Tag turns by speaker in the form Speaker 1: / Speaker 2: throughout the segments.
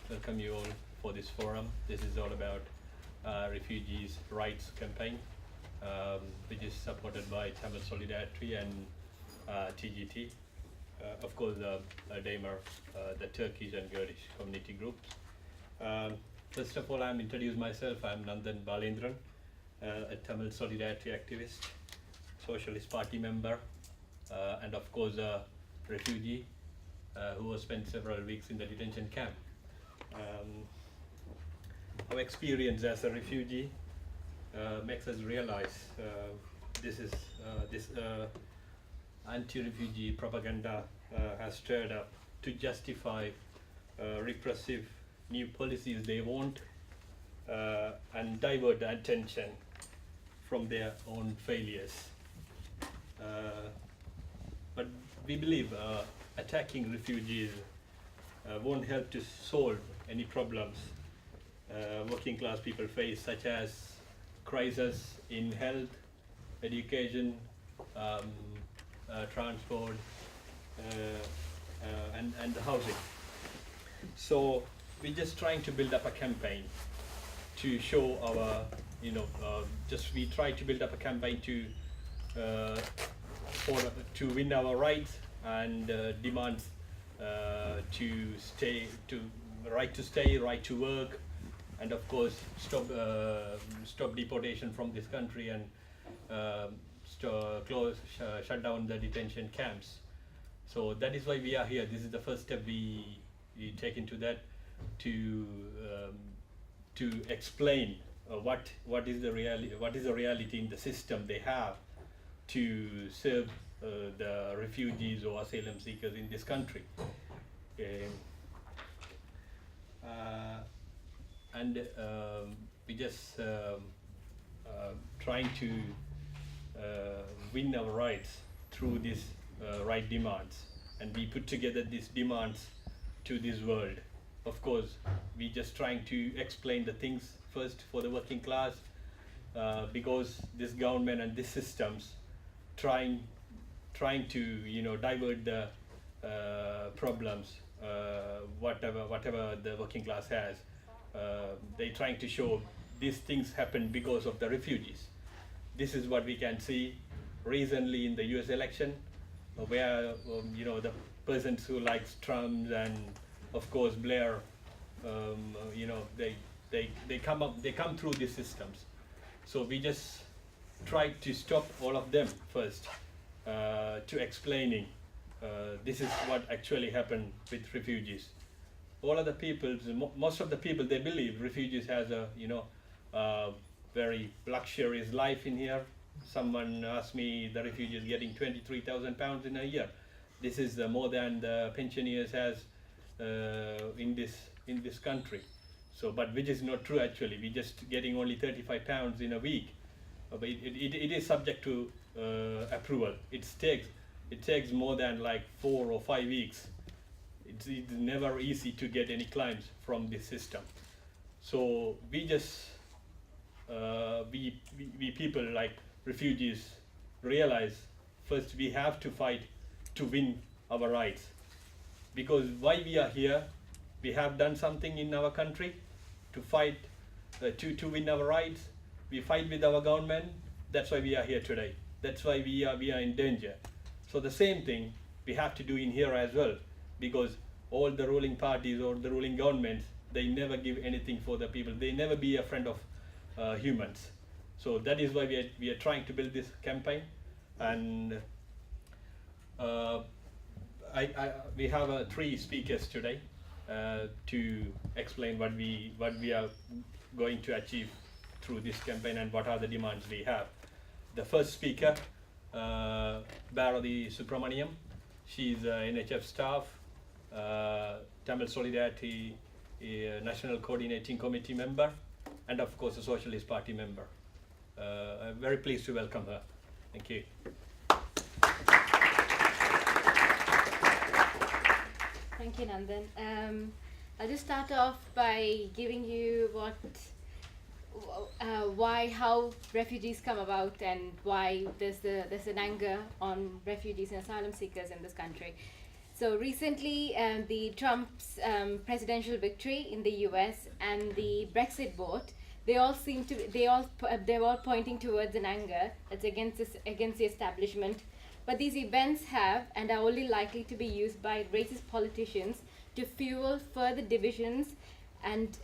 Speaker 1: welcome you all for this forum. This is all about Refugees Rights campaign, which is supported by Tamil Solidarity and TGT. Of course, Daymer, the Turkish and Kurdish community groups. First of all, I'm introduce myself. I'm Nandan Balendran, a Tamil Solidarity activist, Socialist Party member, and of course a refugee who has spent several weeks in the detention camp. Our experience as a refugee makes us realize this anti-refugee propaganda has stirred up to justify repressive new policies they want and divert the attention from their own failures. But we believe attacking refugees won't help to solve any problems working class people face, such as crisis in health, education, transport, and housing. So we're just trying to build up a campaign to show our, we try to build up a campaign to win our rights and demands right to stay, right to work, and of course stop deportation from this country and shut down the detention camps. So that is why we are here. This is the first step we take into that to explain what is the reality in the system they have to serve the refugees or asylum seekers in this country. We just trying to win our rights through these right demands, and we put together these demands to this world. Of course, we just trying to explain the things first for the working class, because this government and these systems trying to divert the problems, whatever the working class has. They trying to show these things happen because of the refugees. This is what we can see recently in the US election, where the persons who likes Trump and of course Blair, they come through these systems. So we just try to stop all of them first, to explaining this is what actually happened with refugees. All of the people, most of the people, they believe refugees has a very luxurious life in here. Someone asked me the refugees getting £23,000 in a year. This is more than the pensioners has in this country. So, but which is not true actually. We just getting only £35 in a week. But it is subject to approval. It takes more than like 4 or 5 weeks. It's never easy to get any claims from this system. So we just we people like refugees realize first we have to fight to win our rights, because why we are here, we have done something in our country to fight to win our rights. We fight with our government. That's why we are here today. That's why we are in danger. So the same thing we have to do in here as well, because all the ruling parties or the ruling governments, they never give anything for the people. They never be a friend of humans. So that is why we are trying to build this campaign. And we have 3 speakers today to explain what we are going to achieve through this campaign and what are the demands we have. The first speaker, Bharati Subramaniam. She's NHF staff, Tamil Solidarity National Coordinating Committee member, and of course a Socialist Party member. I'm very pleased to welcome her. Thank you.
Speaker 2: Thank you, Nandan. I'll just start off by giving you how refugees come about and why there's an anger on refugees and asylum seekers in this country. So recently, the Trump's presidential victory in the U.S. and the Brexit vote, they're all pointing towards an anger that's against the establishment. But these events have and are only likely to be used by racist politicians to fuel further divisions and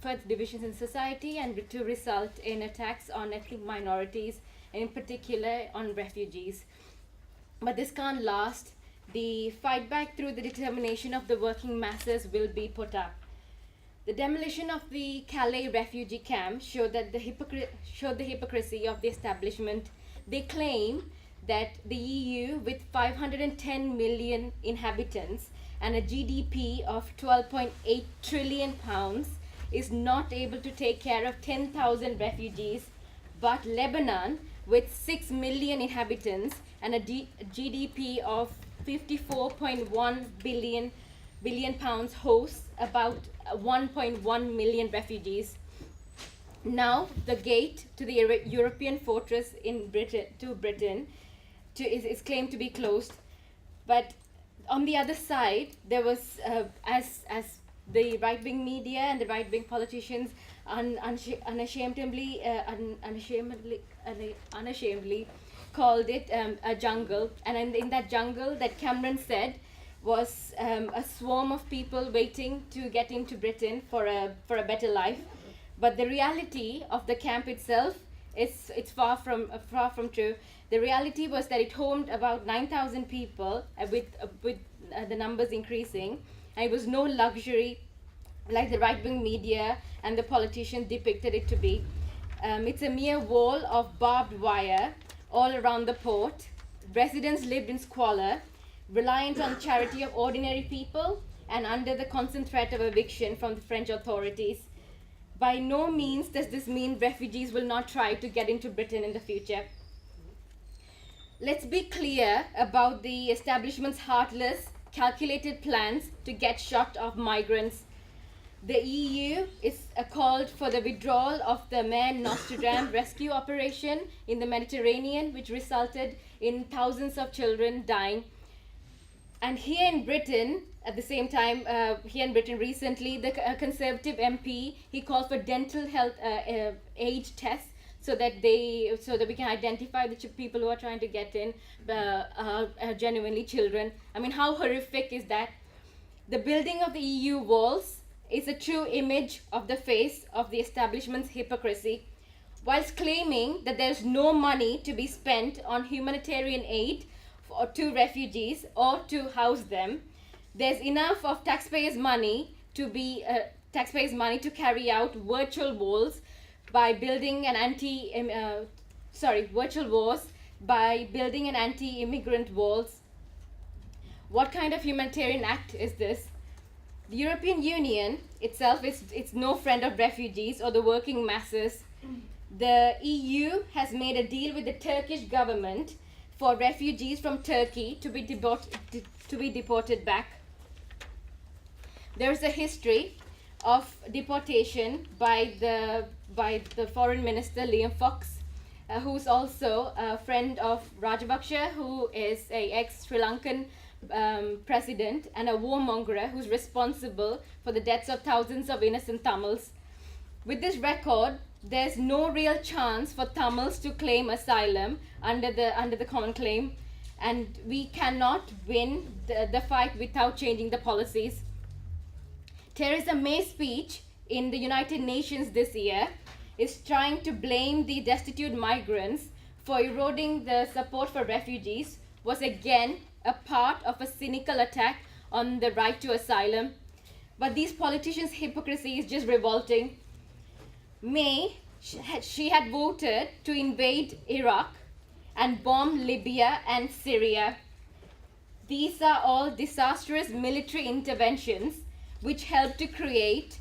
Speaker 2: further divisions in society, and to result in attacks on ethnic minorities, and in particular on refugees. But this can't last. The fight back through the determination of the working masses will be put up. The demolition of the Calais refugee camp showed the hypocrisy of the establishment. They claim that the EU, with 510 million inhabitants and a GDP of 12.8 trillion pounds, is not able to take care of 10,000 refugees, but Lebanon, with 6 million inhabitants and a GDP of 54.1 billion pounds, hosts about 1.1 million refugees. Now, the gate to the European fortress in Britain is claimed to be closed, but on the other side, there was, as the right-wing media and the right-wing politicians unashamedly called it a jungle, and in that jungle, that Cameron said was a swarm of people waiting to get into Britain for a better life. But the reality of the camp itself it's far from true. The reality was that it homed about 9,000 people, with the numbers increasing, and it was no luxury like the right-wing media and the politicians depicted it to be. It's a mere wall of barbed wire all around the port. Residents lived in squalor, reliant on charity of ordinary people, and under the constant threat of eviction from the French authorities. By no means does this mean refugees will not try to get into Britain in the future. Let's be clear about the establishment's heartless, calculated plans to get shot of migrants. The EU is called for the withdrawal of the Mare Nostrum rescue operation in the Mediterranean, which resulted in thousands of children dying. And here in Britain, at the same time, recently, the Conservative MP, he called for dental health age tests so that we can identify the people who are trying to get in genuinely children. I mean, how horrific is that? The building of the EU walls is a true image of the face of the establishment's hypocrisy. Whilst claiming that there's no money to be spent on humanitarian aid to refugees or to house them, there's enough of taxpayers' money to carry out virtual wars by building an anti-immigrant walls. What kind of humanitarian act is this? The European Union itself is no friend of refugees or the working masses. The EU has made a deal with the Turkish government for refugees from Turkey to be deported back. There is a history of deportation by the Foreign Minister Liam Fox, who's also a friend of Rajapaksa, who is a ex-Sri Lankan president and a warmonger who's responsible for the deaths of thousands of innocent Tamils. With this record, there's no real chance for Tamils to claim asylum under the common claim, and we cannot win the fight without changing the policies. Theresa May's speech in the United Nations this year is trying to blame the destitute migrants for eroding the support for refugees, was again a part of a cynical attack on the right to asylum. But these politicians' hypocrisy is just revolting. May, she had voted to invade Iraq and bomb Libya and Syria. These are all disastrous military interventions which helped to create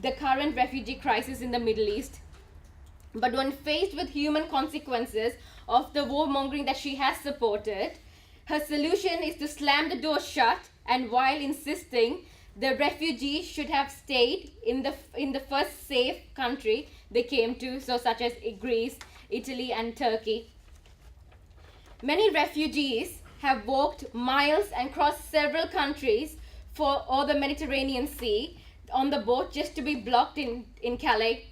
Speaker 2: the current refugee crisis in the Middle East. But when faced with human consequences of the warmongering that she has supported, her solution is to slam the door shut, and while insisting the refugees should have stayed in the first safe country they came to, such as Greece, Italy, and Turkey. Many refugees have walked miles and crossed several countries or the Mediterranean Sea on the boat just to be blocked in Calais.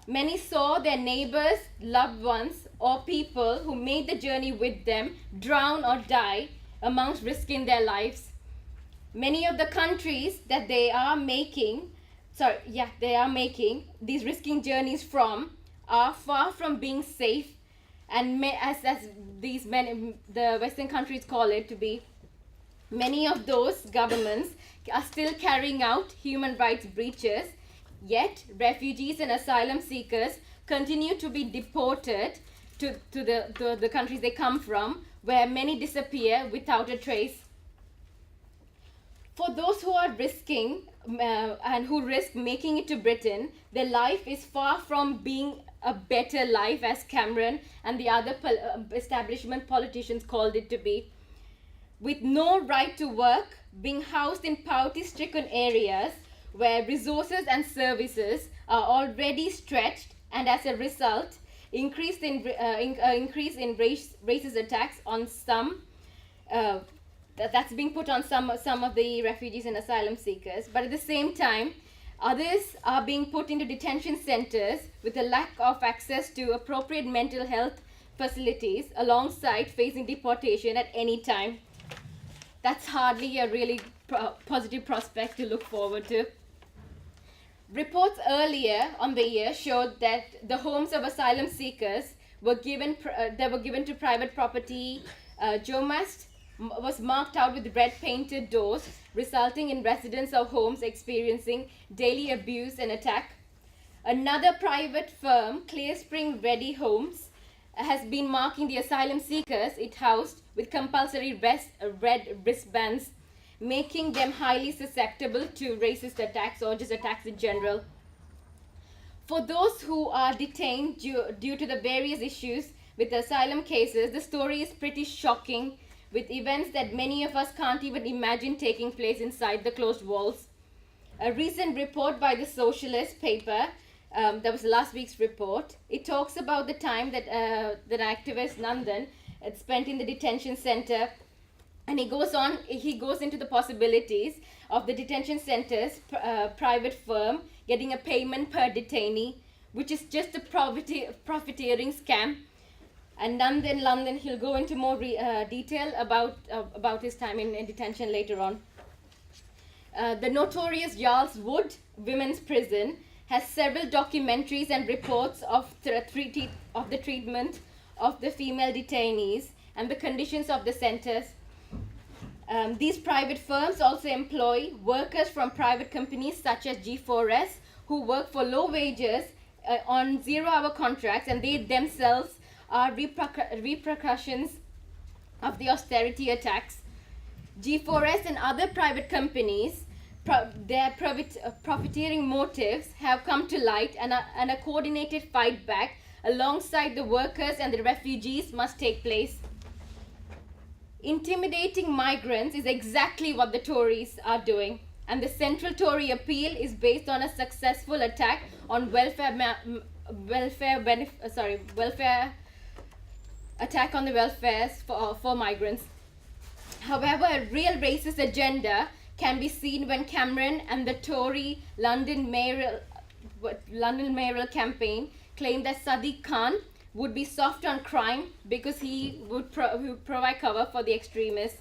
Speaker 2: Many saw their neighbors, loved ones, or people who made the journey with them drown or die amongst risking their lives. Many of the countries that they are making these risking journeys from are far from being safe, and as the Western countries call it to be, many of those governments are still carrying out human rights breaches, yet refugees and asylum seekers continue to be deported to the countries they come from, where many disappear without a trace. For those who are risking and who risk making it to Britain, their life is far from being a better life, as Cameron and the other establishment politicians called it to be. With no right to work, being housed in poverty-stricken areas where resources and services are already stretched, and as a result, increase in racist attacks on some. That's being put on some of the refugees and asylum seekers, but at the same time, others are being put into detention centers with a lack of access to appropriate mental health facilities, alongside facing deportation at any time. That's hardly a really positive prospect to look forward to. Reports earlier on the year showed that the homes of asylum seekers were given to private property. Jomast was marked out with red painted doors, resulting in residents of homes experiencing daily abuse and attack. Another private firm, Clear Spring Ready Homes, has been marking the asylum seekers it housed with compulsory red wristbands, making them highly susceptible to racist attacks or just attacks in general. For those who are detained due to the various issues with asylum cases, the story is pretty shocking, with events that many of us can't even imagine taking place inside the closed walls. A recent report by the Socialist paper, that was last week's report, it talks about the time that an activist, Nandan, had spent in the detention center, and he goes into the possibilities of the detention center's private firm getting a payment per detainee, which is just a profiteering scam. And Nandan London, he'll go into more detail about his time in detention later on. The notorious Yarl's Wood Women's Prison has several documentaries and reports of the treatment of the female detainees and the conditions of the centers. These private firms also employ workers from private companies such as G4S, who work for low wages on 0-hour contracts, and they themselves are repercussions of the austerity attacks. G4S and other private companies, their profiteering motives have come to light, and a coordinated fight back alongside the workers and the refugees must take place. Intimidating migrants is exactly what the Tories are doing, and the central Tory appeal is based on a successful attack on attack on the welfares for migrants. However, a real racist agenda can be seen when Cameron and the Tory London mayoral campaign claimed that Sadiq Khan would be soft on crime because he would provide cover for the extremists.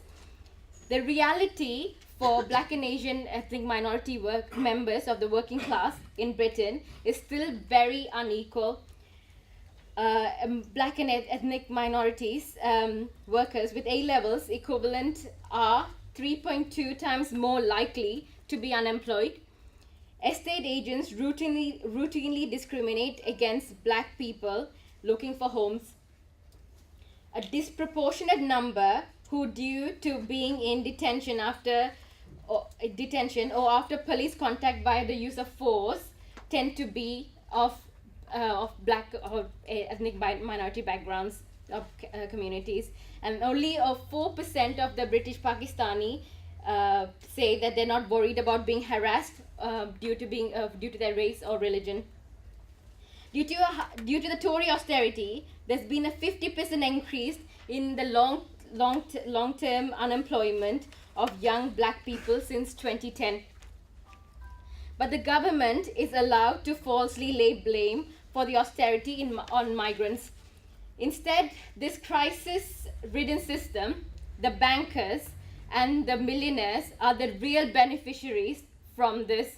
Speaker 2: The reality for Black and Asian ethnic minority members of the working class in Britain is still very unequal. Black and ethnic minorities workers with A-levels equivalent are 3.2 times more likely to be unemployed. Estate agents routinely discriminate against black people looking for homes. A disproportionate number who, due to being in detention or after police contact by the use of force, tend to be of black or ethnic minority backgrounds of communities, and only 4% of the British Pakistani say that they're not worried about being harassed due to their race or religion. Due to the Tory austerity, there's been a 50% increase in the long-term unemployment of young black people since 2010. But the government is allowed to falsely lay blame for the austerity on migrants. Instead, this crisis-ridden system, the bankers and the millionaires are the real beneficiaries from this.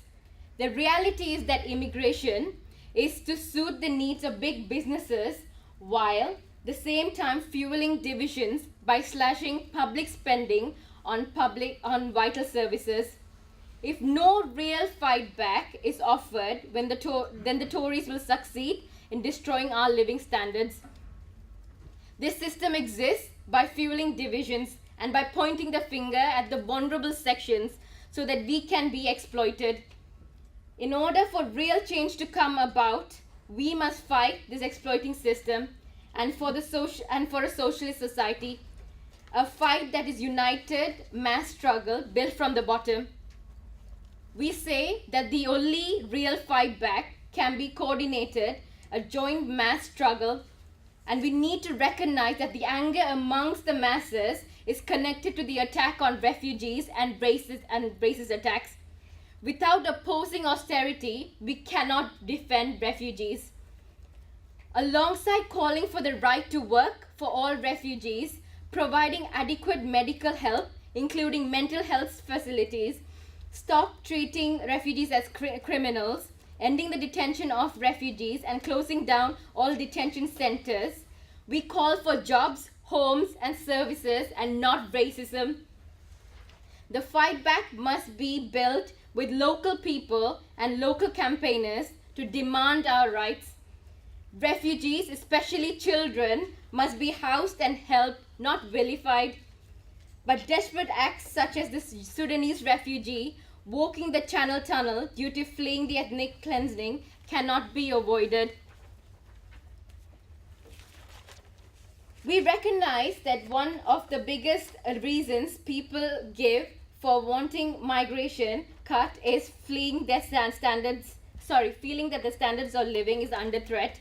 Speaker 2: The reality is that immigration is to suit the needs of big businesses while the same time fueling divisions by slashing public spending on vital services. If no real fight back is offered, then the Tories will succeed in destroying our living standards. This system exists by fueling divisions and by pointing the finger at the vulnerable sections so that we can be exploited. In order for real change to come about, we must fight this exploiting system and for a socialist society, a fight that is united mass struggle built from the bottom. We say that the only real fight back can be coordinated, a joint mass struggle, and we need to recognize that the anger amongst the masses is connected to the attack on refugees and racist attacks. Without opposing austerity, we cannot defend refugees. Alongside calling for the right to work for all refugees, providing adequate medical help, including mental health facilities, stop treating refugees as criminals, ending the detention of refugees and closing down all detention centers, we call for jobs, homes and services and not racism. The fight back must be built with local people and local campaigners to demand our rights. Refugees, especially children, must be housed and helped, not vilified. But desperate acts such as this Sudanese refugee walking the Channel Tunnel due to fleeing the ethnic cleansing cannot be avoided. We recognize that one of the biggest reasons people give for wanting migration cut is feeling that the standards of living is under threat.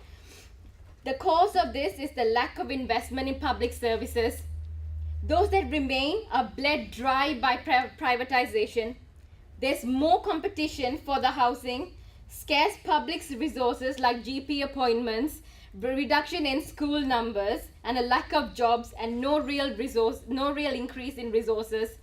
Speaker 2: The cause of this is the lack of investment in public services. Those that remain are bled dry by privatization. There's more competition for the housing, scarce public resources like GP appointments, reduction in school numbers, and a lack of jobs and no real increase in resources.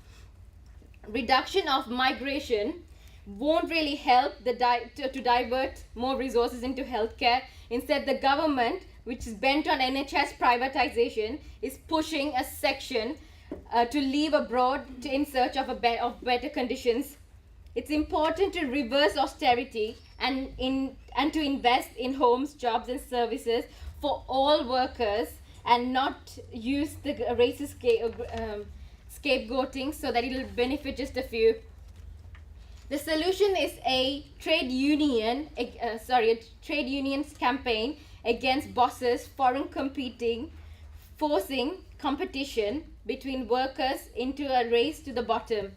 Speaker 2: Reduction of migration won't really help to divert more resources into healthcare. Instead, the government, which is bent on NHS privatization, is pushing a section to leave abroad in search of better conditions. It's important to reverse austerity and to invest in homes, jobs and services for all workers and not use the racist scapegoating so that it'll benefit just a few. The solution is a trade union's campaign against bosses, foreign competing, forcing competition between workers into a race to the bottom.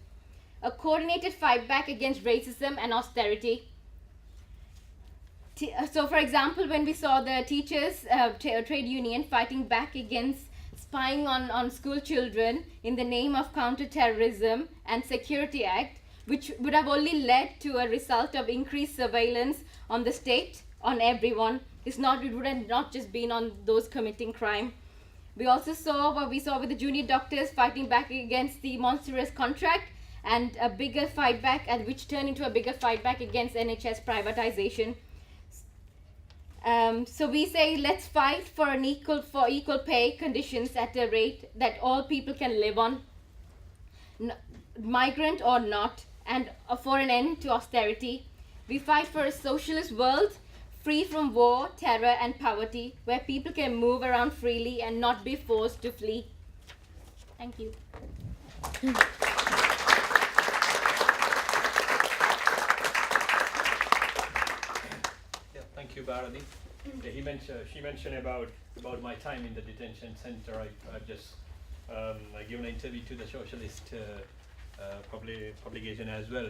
Speaker 2: A coordinated fight back against racism and austerity. So, for example, when we saw the teachers' trade union fighting back against spying on school children in the name of counter-terrorism and Security Act, which would have only led to a result of increased surveillance on the state, on everyone. It would have not just been on those committing crime. We also saw what we saw with the junior doctors fighting back against the monstrous contract and a bigger fight back, and which turned into a bigger fight back against NHS privatization. So we say let's fight for equal pay conditions at a rate that all people can live on, migrant or not, and for an end to austerity. We fight for a socialist world free from war, terror and poverty, where people can move around freely and not be forced to flee. Thank you.
Speaker 1: Thank you, Bharati. She mentioned about my time in the detention center. I've just given an interview to the Socialist publication as well.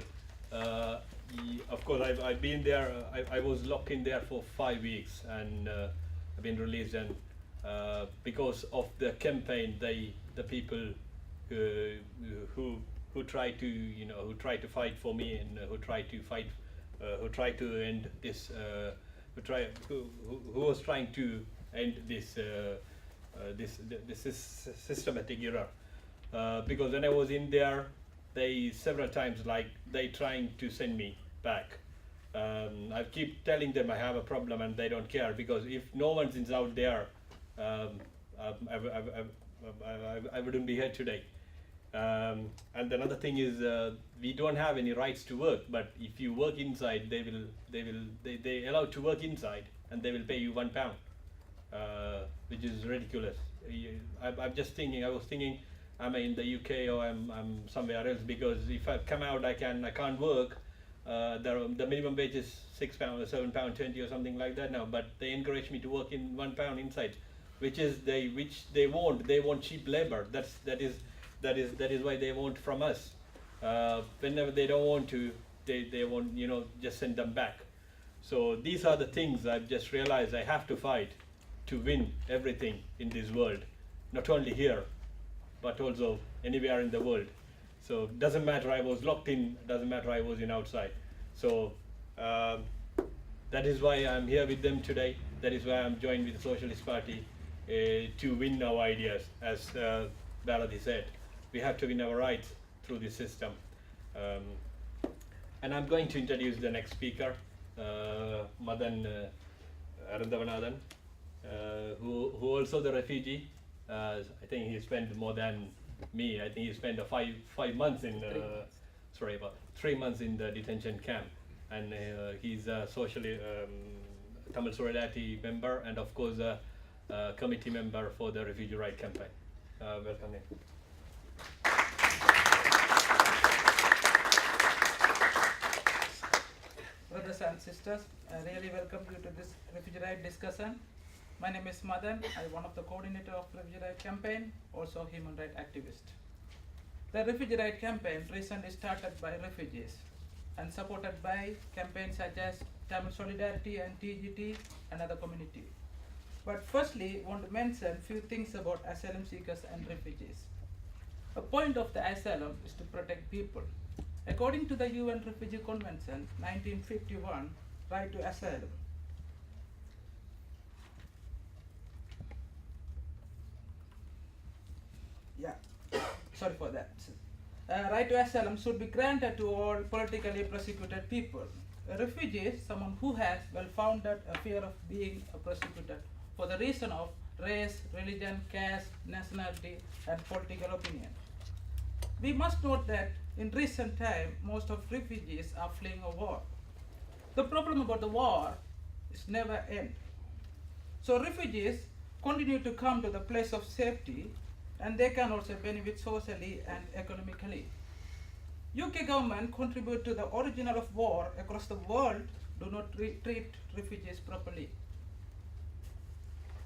Speaker 1: Of course, I've been there. I was locked in there for 5 weeks, and I've been released. And because of the campaign, the people who try to who try to fight for me, and who try to end this who was trying to end this systematic error, because when I was in there, they several times they trying to send me back. I keep telling them I have a problem, and they don't care, because if no one's is out there, I wouldn't be here today. And another thing is, we don't have any rights to work, but if you work inside, they allow to work inside, and they will pay you £1, which is ridiculous. I was thinking, am I in the UK or I'm somewhere else? Because if I come out, I can't work. The minimum wage is £6 or £7.20 or something like that now, but they encourage me to work in £1 inside, which they want cheap labor. That is why they want from us. Whenever they don't want to, they want just send them back. So these are the things I've just realized I have to fight to win everything in this world, not only here, but also anywhere in the world. So doesn't matter I was locked in, doesn't matter I was in outside. So that is why I'm here with them today. That is why I'm joined with the Socialist Party to win our ideas. As Bharati said, we have to win our rights through this system. And I'm going to introduce the next speaker, Madan Arandavanathan, who also the refugee. I think he spent more than me. I think he spent 5 months in 3 months in the detention camp, and he's a Tamil Solidarity member, and of course a committee member for the Refugee Rights campaign. Welcome in.
Speaker 3: Brothers and sisters, I really welcome you to this Refugee Rights discussion. My name is Madan. I'm one of the coordinator of Refugee Rights campaign, also human rights activist. The Refugee Rights campaign recently started by refugees and supported by campaigns such as Tamil Solidarity and TGT and other community. But firstly, I want to mention few things about asylum seekers and refugees. A point of the asylum is to protect people. According to the UN Refugee Convention 1951, right to asylum. Sorry for that. Right to asylum should be granted to all politically persecuted people. A refugee is someone who has well-founded a fear of being persecuted for the reason of race, religion, caste, nationality, and political opinion. We must note that in recent time, most of refugees are fleeing a war. The problem about the war is never end. So refugees continue to come to the place of safety, and they can also benefit socially and economically. UK government contribute to the original of war across the world do not treat refugees properly.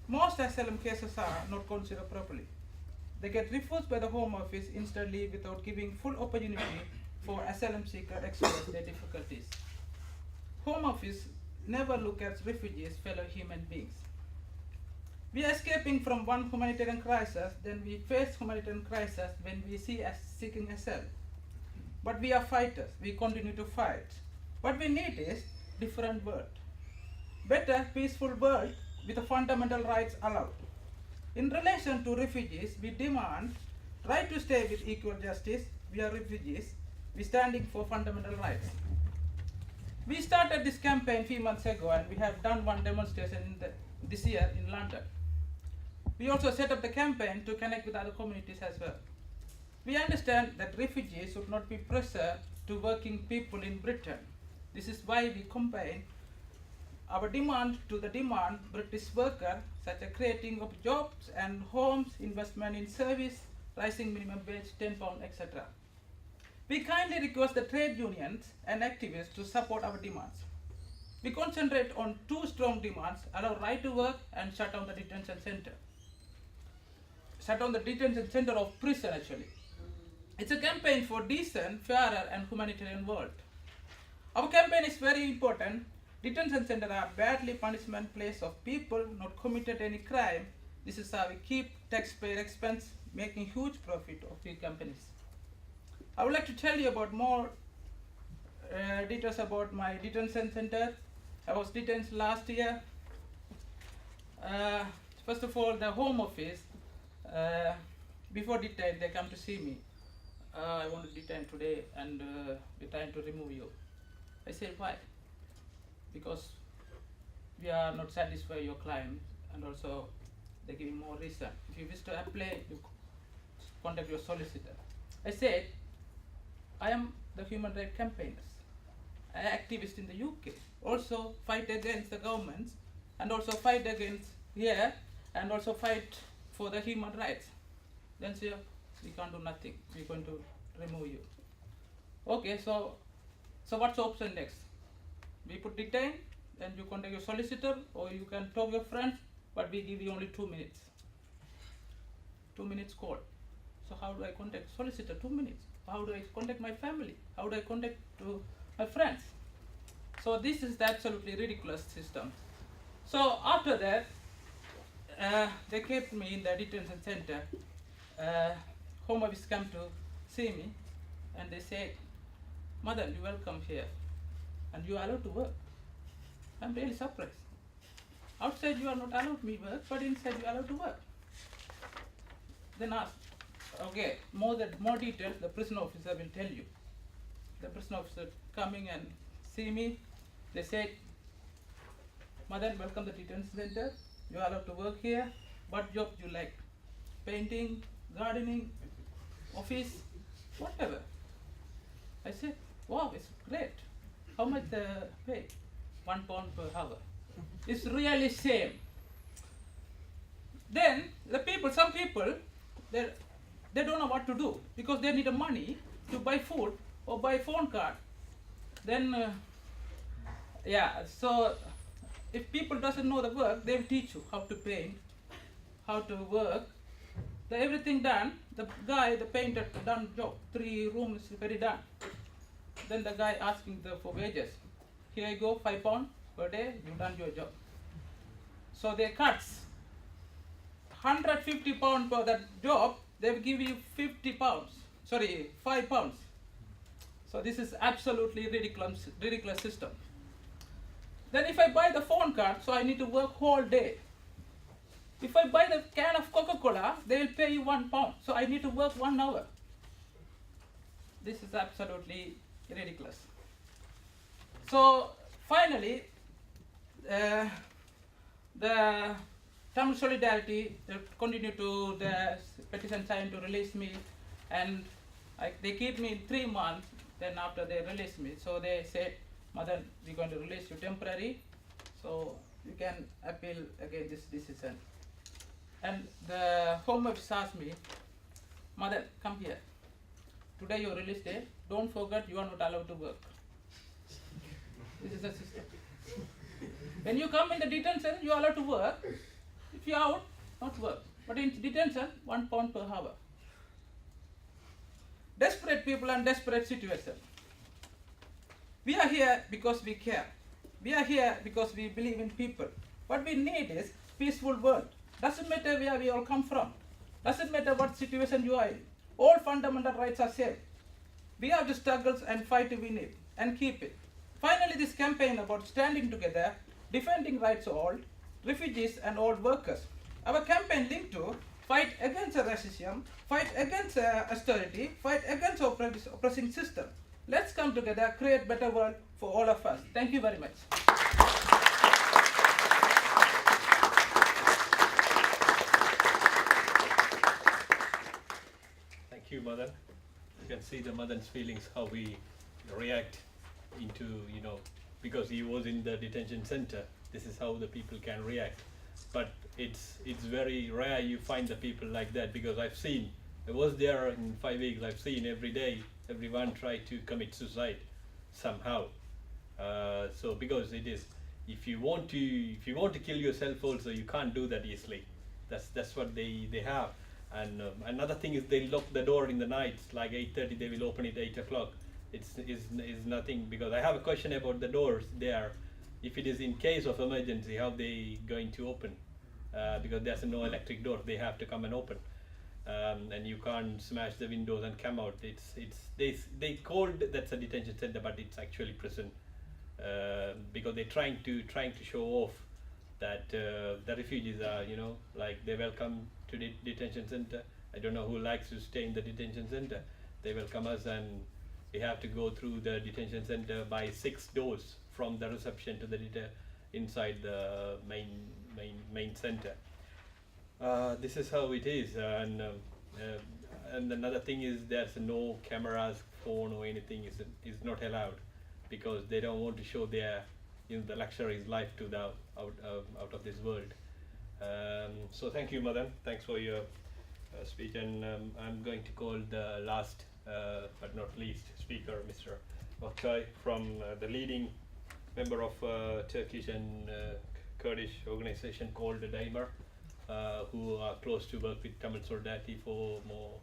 Speaker 3: Most asylum cases are not considered properly. They get refused by the Home Office instantly without giving full opportunity for asylum seeker to express their difficulties. Home Office never look at refugees fellow human beings. We are escaping from one humanitarian crisis, then we face humanitarian crisis when we see us seeking asylum. But we are fighters, we continue to fight. What we need is different world. Better peaceful world with the fundamental rights allowed. In relation to refugees, we demand right to stay with equal justice. We are refugees, we standing for fundamental rights. We started this campaign a few months ago, and we have done one demonstration this year in London. We also set up the campaign to connect with other communities as well. We understand that refugees should not be pressure to working people in Britain. This is why we combine our demand to the demand British worker, such as creating of jobs and homes, investment in service, rising minimum wage, £10, etc. We kindly request the trade unions and activists to support our demands. We concentrate on two strong demands: allow right to work and shut down the detention center. Shut down the detention center of prison actually. It's a campaign for decent, fairer and humanitarian world. Our campaign is very important. Detention centers are badly punishment place of people not committed any crime, This is how we keep taxpayer expense, making huge profit of big companies. I would like to tell you about more details about my detention center. I was detained last year. First of all, the Home Office, before detain, they come to see me. I want to detain today and we're trying to remove you. I said, why? Because we are not satisfied your claim, and also they give you more reason. If you wish to apply, you contact your solicitor. I said, I am the human rights campaigners, an activist in the UK, also fight against the governments, and also fight against here, and also fight for the human rights. Then say, we can't do nothing, we're going to remove you. Okay, so what's the option next? We put detain, then you contact your solicitor, or you can talk your friends, but we give you only 2 minutes. 2 minutes call. So how do I contact solicitor? 2 minutes. How do I contact my family? How do I contact to my friends? So this is the absolutely ridiculous system. So after that, they kept me in the detention center. Home Office come to see me, and they said, Mother, you're welcome here, and you are allowed to work. I'm really surprised. Outside you are not allowed me work, but inside you are allowed to work. Then ask, okay, more details the prison officer will tell you. The prison officer coming and see me, they said, Mother, welcome to the detention center. You are allowed to work here. What job you like? Painting, gardening, office, whatever. I said, wow, it's great. How much the pay? £1 per hour. It's really same. Then some people, they don't know what to do because they need money to buy food or buy phone card. Then, so if people doesn't know the work, they will teach you how to paint, how to work. Everything done. The guy, the painter, done job. 3 rooms very done. Then the guy asking for wages. Here you go, £5 per day. You done your job. So they cuts £150 per that job. They will give you £5. So this is absolutely ridiculous system. Then if I buy the phone card, so I need to work whole day. If I buy the can of Coca-Cola, they will pay you £1. So I need to work 1 hour. This is absolutely ridiculous. So finally, the Tamil Solidarity continue to the petition sign to release me, and they keep me in 3 months. Then after they release me, so they said, Mother, we're going to release you temporary, so you can appeal against this decision. And the Home Office asked me, Mother, come here. Today your release day. Don't forget you are not allowed to work. This is the system. When you come in the detention, you are allowed to work. If you are out, not work. But in detention, £1 per hour. Desperate people and desperate situation. We are here because we care. We are here because we believe in people. What we need is peaceful world. Doesn't matter where we all come from. Doesn't matter what situation you are in. All fundamental rights are safe. We have to struggle and fight to win it and keep it. Finally, this campaign about standing together, defending rights of all, refugees and all workers. Our campaign linked to fight against racism, fight against austerity, fight against oppressing system. Let's come together, create better world for all of us. Thank you very much.
Speaker 1: Thank you, Mother. You can see the mother's feelings, how we react into, because he was in the detention center. This is how the people can react. But it's very rare you find the people like that, because I was there in 5 weeks. I've seen every day everyone try to commit suicide somehow. So because it is, if you want to kill yourself also, you can't do that easily. That's what they have. And another thing is they lock the door in the night, like 8:30. They will open it 8 o'clock. It's nothing, because I have a question about the doors there. If it is in case of emergency, how they going to open? because there's no electric door. They have to come and open, and you can't smash the windows and come out. They called that's a detention center, but it's actually prison, because they're trying to show off that the refugees are, like, they welcome to the detention center. I don't know who likes to stay in the detention center. They welcome us, and we have to go through the detention center by 6 doors from the reception to the inside the main center. This is how it is, and another thing is there's no cameras, phone or anything is not allowed, because they don't want to show their the luxurious life to the out of this world. So thank you, Madan. Thanks for your speech, and I'm going to call the last but not least speaker, Mr. Oktay, from the leading member of Turkish and Kurdish organization called Daymer, who are close to work with Tamil Solidarity for more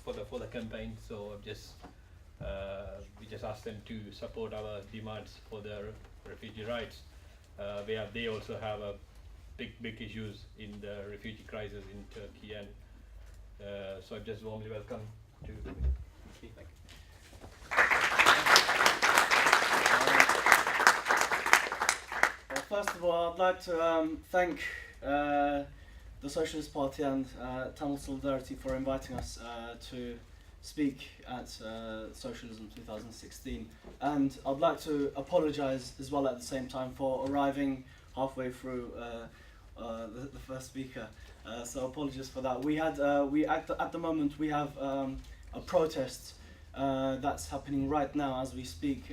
Speaker 1: for the campaign. So we just asked them to support our demands for the refugee rights, where they also have a big issues in the refugee crisis in Turkey, and so I just warmly welcome to speak. Thank you.
Speaker 4: First of all, I'd like to thank the Socialist Party and Tamil Solidarity for inviting us to speak at Socialism 2016, and I'd like to apologise as well at the same time for arriving halfway through the first speaker. So apologies for that. At the moment we have a protest that's happening right now as we speak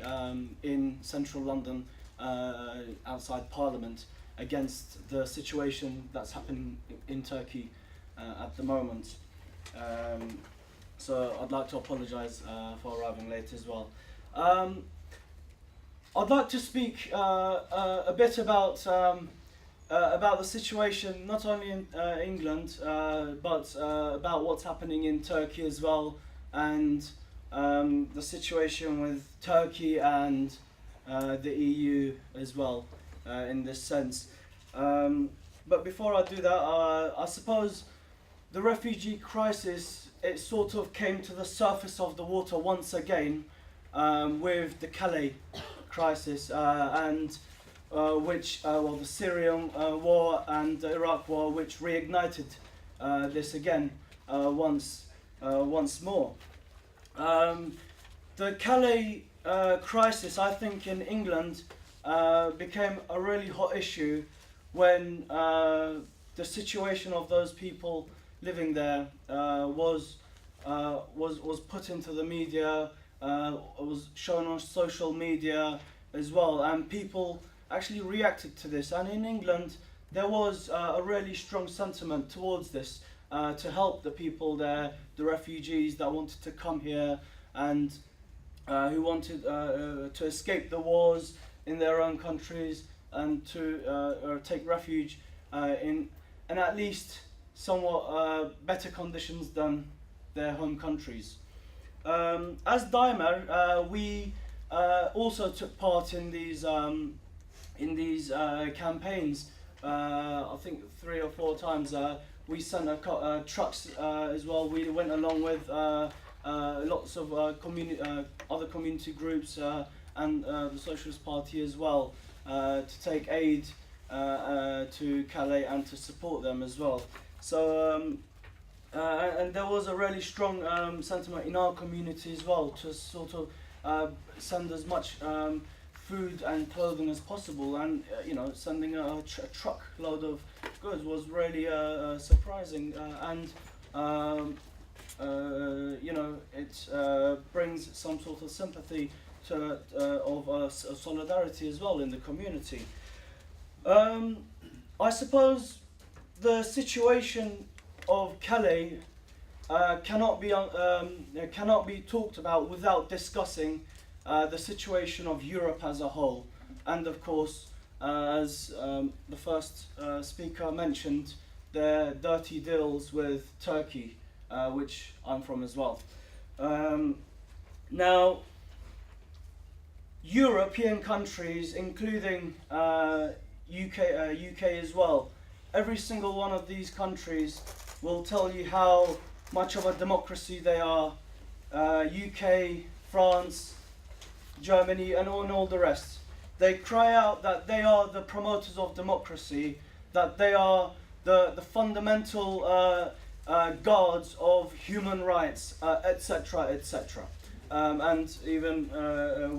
Speaker 4: in central London, outside Parliament, against the situation that's happening in Turkey at the moment. So I'd like to apologise for arriving late as well. I'd like to speak a bit about the situation not only in England but about what's happening in Turkey as well, and the situation with Turkey and the EU as well in this sense. But before I do that, I suppose the refugee crisis, it sort of came to the surface of the water once again with the Calais crisis and the Syrian war and the Iraq war, which reignited this again once more. The Calais crisis, I think, in England became a really hot issue when the situation of those people living there was put into the media, was shown on social media as well, and people actually reacted to this. And in England there was a really strong sentiment towards this, to help the people there, the refugees that wanted to come here and who wanted to escape the wars in their own countries and to take refuge in at least somewhat better conditions than their home countries. As Daymer, we also took part in these campaigns. I think 3 or 4 times. We sent trucks as well. We went along with lots of other community groups and the Socialist Party as well, to take aid to Calais and to support them as well. So and there was a really strong sentiment in our community as well to sort of send as much food and clothing as possible, and sending a truckload of goods was really surprising, and it brings some sort of sympathy to of solidarity as well in the community. I suppose the situation of Calais cannot be talked about without discussing the situation of Europe as a whole, and of course, as the first speaker mentioned, the dirty deals with Turkey, which I'm from as well. Now, European countries, including UK as well, every single one of these countries will tell you how much of a democracy they are. UK, France, Germany, and all the rest. They cry out that they are the promoters of democracy, that they are the fundamental guards of human rights, etc., etc. And even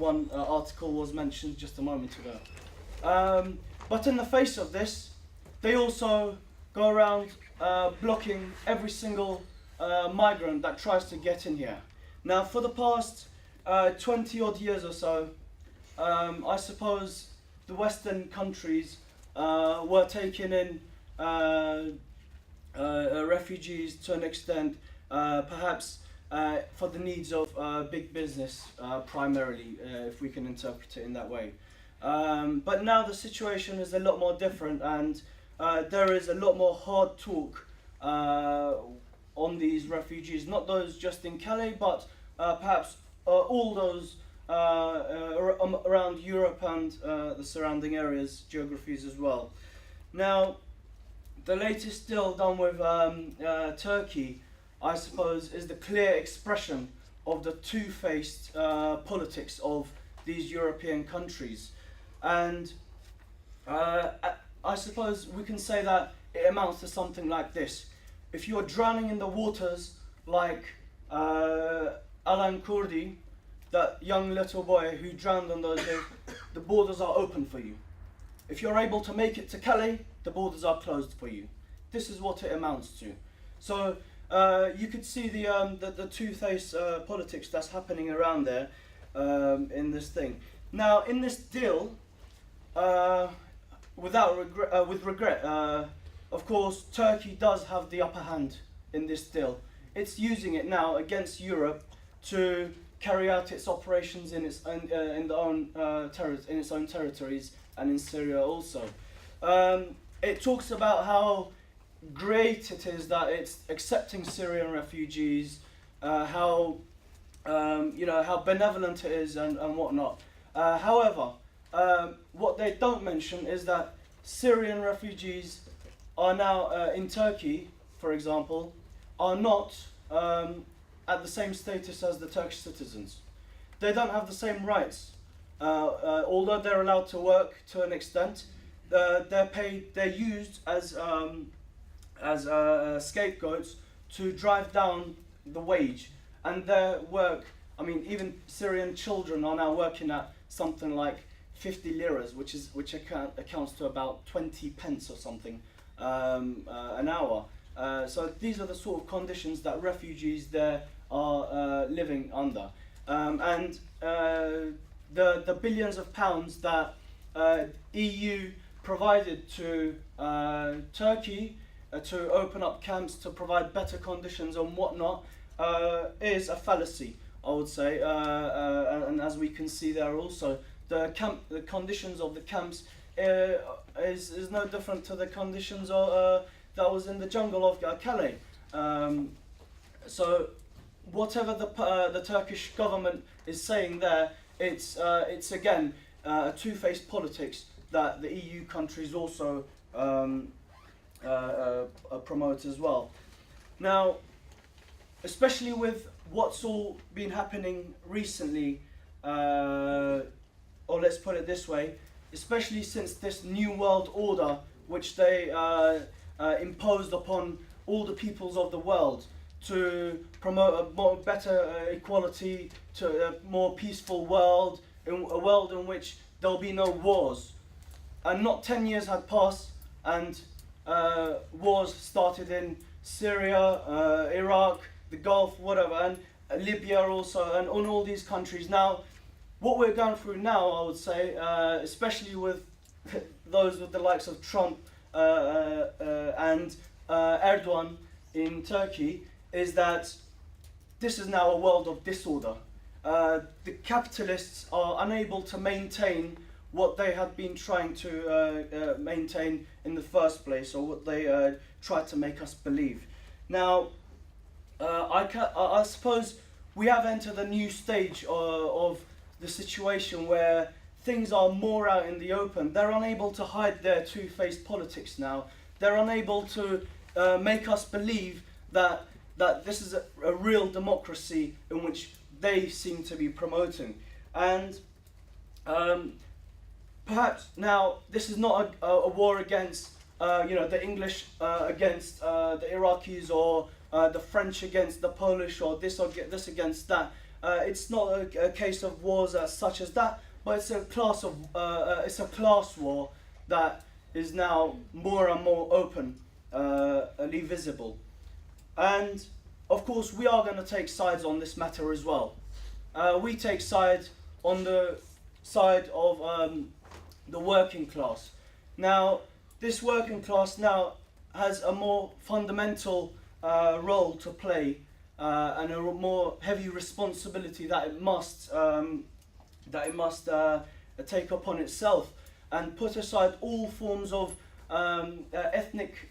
Speaker 4: one article was mentioned just a moment ago. But in the face of this, they also go around blocking every single migrant that tries to get in here. Now, for the past 20 odd years or so, I suppose the Western countries were taking in refugees to an extent, perhaps for the needs of big business primarily, if we can interpret it in that way. But now the situation is a lot more different, and there is a lot more hard talk on these refugees, not those just in Calais, but perhaps all those around Europe and the surrounding areas, geographies as well. Now, the latest deal done with Turkey, I suppose, is the clear expression of the two-faced politics of these European countries. And I suppose we can say that it amounts to something like this. If you're drowning in the waters like Alan Kurdi, that young little boy who drowned on those days, the borders are open for you. If you're able to make it to Calais, the borders are closed for you. This is what it amounts to. So you could see the two-faced politics that's happening around there in this thing. Now, in this deal, with regret, of course, Turkey does have the upper hand in this deal. It's using it now against Europe to carry out its operations in its own in its own territories and in Syria also. It talks about how great it is that it's accepting Syrian refugees, how how benevolent it is and whatnot. However, what they don't mention is that Syrian refugees are now in Turkey, for example, are not at the same status as the Turkish citizens. They don't have the same rights. Although they're allowed to work to an extent, they're used as scapegoats to drive down the wage. And their work, I mean, even Syrian children are now working at something like 50 liras, which accounts to about 20 pence or something an hour. So these are the sort of conditions that refugees there are living under. And the billions of pounds that EU provided to Turkey to open up camps, to provide better conditions and whatnot, is a fallacy, I would say. And as we can see there also, the conditions of the camps is no different to the conditions that was in the jungle of Calais. So whatever the Turkish government is saying there, it's again a two-faced politics that the EU countries also promote as well. Now, especially with what's all been happening recently, or let's put it this way, especially since this new world order which they imposed upon all the peoples of the world to promote a better equality, to a more peaceful world, a world in which there will be no wars. And not 10 years had passed and wars started in Syria, Iraq, the Gulf, whatever, and Libya also, and on all these countries. Now, what we're going through now, I would say, especially with those with the likes of Trump and Erdogan in Turkey, is that this is now a world of disorder. The capitalists are unable to maintain what they had been trying to maintain in the first place, or what they tried to make us believe. Now, I suppose we have entered a new stage of the situation where things are more out in the open. They're unable to hide their two-faced politics now. They're unable to make us believe that this is a real democracy in which they seem to be promoting. And perhaps now this is not a war against the English against the Iraqis, or the French against the Polish, or this against that. It's not a case of wars as such as that, but it's a class war that is now more and more openly visible. And of course, we are going to take sides on this matter as well. We take sides on the side of the working class. Now, this working class now has a more fundamental role to play, and a more heavy responsibility that it must take upon itself, and put aside all forms of ethnic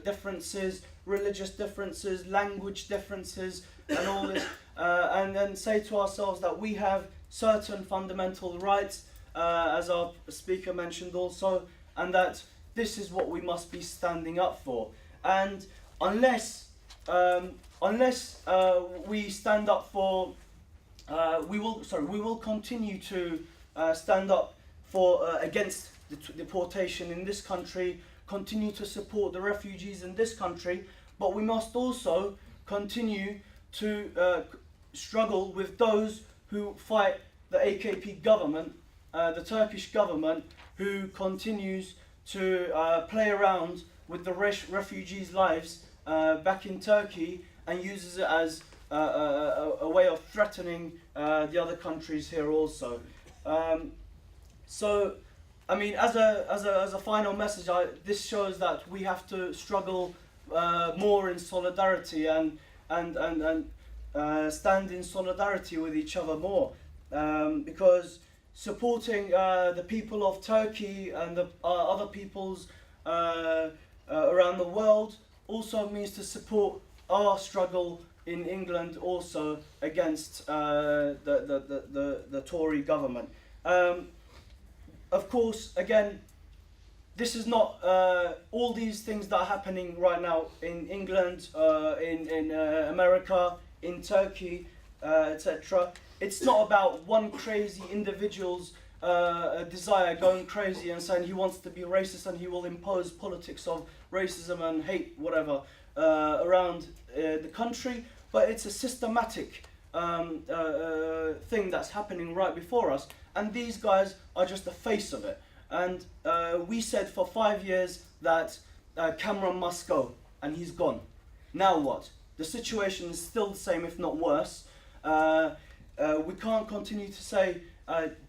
Speaker 4: differences, religious differences, language differences, and all this, and then say to ourselves that we have certain fundamental rights, as our speaker mentioned also, and that this is what we must be standing up for. And unless we stand up for, we will continue to stand up for against the deportation in this country, continue to support the refugees in this country, but we must also continue to struggle with those who fight the AKP government, the Turkish government, who continues to play around with the refugees' lives back in Turkey, and uses it as a way of threatening the other countries here also. So, I mean, as a final message, this shows that we have to struggle more in solidarity and stand in solidarity with each other more, because supporting the people of Turkey and the other peoples around the world also means to support our struggle in England also against the Tory government. Of course, again, this is not all these things that are happening right now in England, in America, in Turkey, etc. It's not about one crazy individual's desire going crazy and saying he wants to be racist and he will impose politics of racism and hate, whatever, around the country. But it's a systematic thing that's happening right before us. And these guys are just the face of it. And we said for 5 years that Cameron must go, and he's gone. Now what? The situation is still the same, if not worse. We can't continue to say,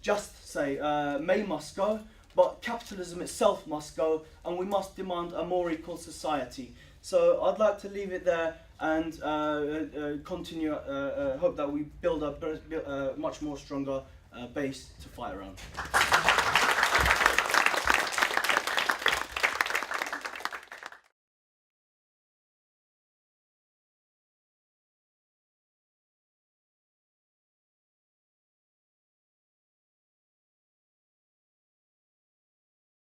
Speaker 4: just say May must go, but capitalism itself must go, and we must demand a more equal society. So I'd like to leave it there and continue, hope that we build a much more stronger base to fight around.